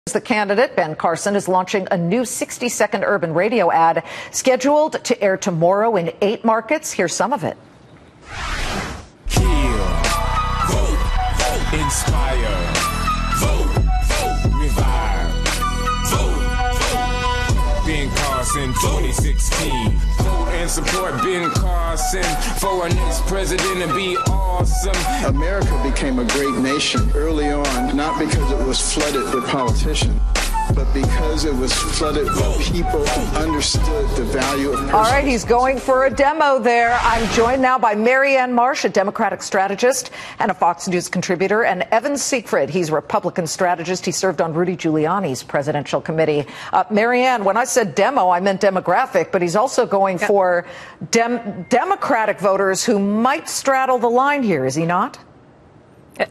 The candidate, Ben Carson, is launching a new 60-second urban radio ad scheduled to air tomorrow in 8 markets. Here's some of it. Heal, vote, vote, inspire, vote, vote, revive, vote, vote. Ben Carson 2016. Vote and support Ben Carson for our next president and be awesome. America became a great nation early on, not because it was flooded with politicians, but because it was flooded with people who understood the value of personal. All right, he's going for a demo there. I'm joined now by Marsh, a Democratic strategist and a Fox News contributor, and Evan Siegfried. He's a Republican strategist. He served on Rudy Giuliani's presidential committee. Marianne, when I said demo, I meant demographic, but he's also going for Democratic voters who might straddle the line here, is he not?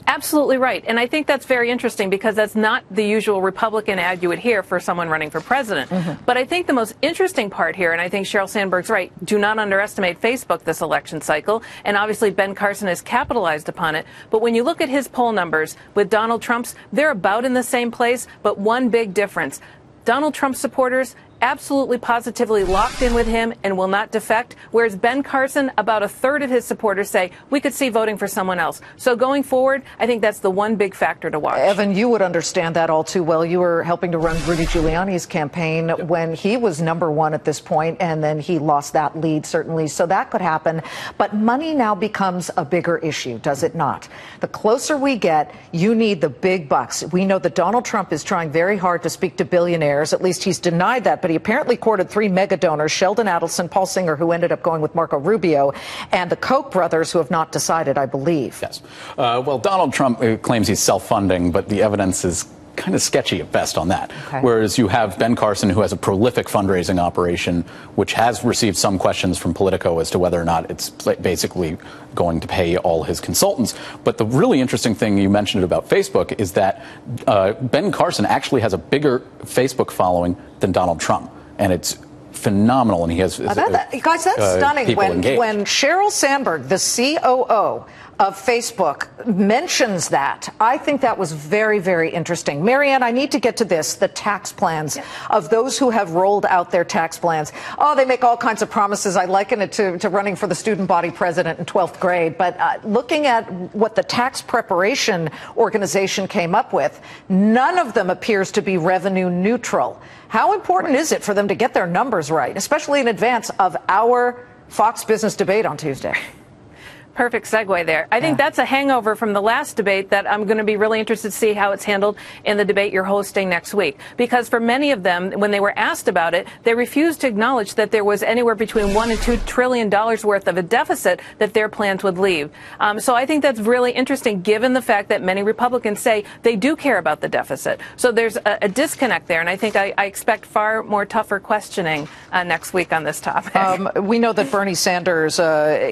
Absolutely right. And I think that's very interesting because that's not the usual Republican ad you would hear for someone running for president. But I think the most interesting part here, and I think Sheryl Sandberg's right, do not underestimate Facebook this election cycle. And obviously Ben Carson has capitalized upon it. But when you look at his poll numbers with Donald Trump's, they're about in the same place, but one big difference. Donald Trump supporters absolutely positively locked in with him and will not defect, whereas Ben Carson, about a third of his supporters say we could see voting for someone else. So going forward, I think that's the one big factor to watch. Evan, you would understand that all too well. You were helping to run Rudy Giuliani's campaign when he was #1 at this point, and then he lost that lead, certainly. So that could happen. But money now becomes a bigger issue, does it not? The closer we get, you need the big bucks. We know that Donald Trump is trying very hard to speak to billionaires. At least he's denied that, but he apparently courted 3 mega donors, Sheldon Adelson, Paul Singer, who ended up going with Marco Rubio, and the Koch brothers, who have not decided, I believe. Yes. Well, Donald Trump claims he's self-funding, but the evidence is kind of sketchy at best on that. Okay. Whereas you have Ben Carson, who has a prolific fundraising operation, which has received some questions from Politico as to whether or not it's basically going to pay all his consultants. But the really interesting thing you mentioned about Facebook is that Ben Carson actually has a bigger Facebook following than Donald Trump. And it's phenomenal, and he has guys, that's stunning. When Sheryl Sandberg, the COO of Facebook, mentions that, I think that was very, very interesting. Marianne, I need to get to this, the tax plans of those who have rolled out their tax plans. Oh, they make all kinds of promises. I liken it to running for the student body president in 12th grade. But looking at what the tax preparation organization came up with, none of them appears to be revenue neutral. How important is it for them to get their numbers right, especially in advance of our Fox Business debate on Tuesday? Perfect segue there. I think that's a hangover from the last debate that I'm going to be really interested to see how it's handled in the debate you're hosting next week. Because for many of them, when they were asked about it, they refused to acknowledge that there was anywhere between $1 and $2 trillion worth of a deficit that their plans would leave. So I think that's really interesting, given the fact that many Republicans say they do care about the deficit. So there's a disconnect there, and I think I expect far more tougher questioning next week on this topic. We know that Bernie Sanders,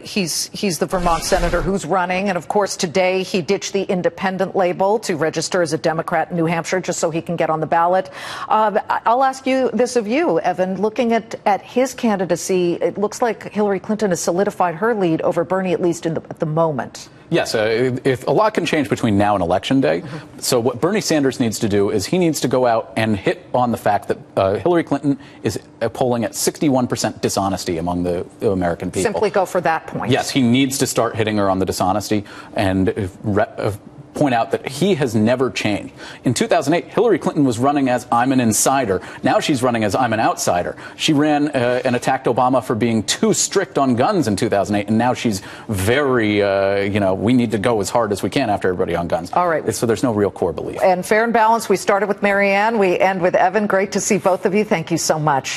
he's the Vermont senator who's running, and of course today he ditched the independent label to register as a Democrat in New Hampshire just so he can get on the ballot. I'll ask you this of you, Evan. Looking at his candidacy, it looks like Hillary Clinton has solidified her lead over Bernie, at least at the moment. Yes, if a lot can change between now and Election Day. So what Bernie Sanders needs to do is he needs to go out and hit on the fact that Hillary Clinton is polling at 61% dishonesty among the American people. Simply go for that point. Yes, he needs to start hitting her on the dishonesty and point out that he has never changed. In 2008, Hillary Clinton was running as I'm an insider. Now she's running as I'm an outsider. She ran and attacked Obama for being too strict on guns in 2008, and now she's very, we need to go as hard as we can after everybody on guns. All right. So there's no real core belief. And fair and balanced, we started with Marianne, we end with Evan. Great to see both of you. Thank you so much.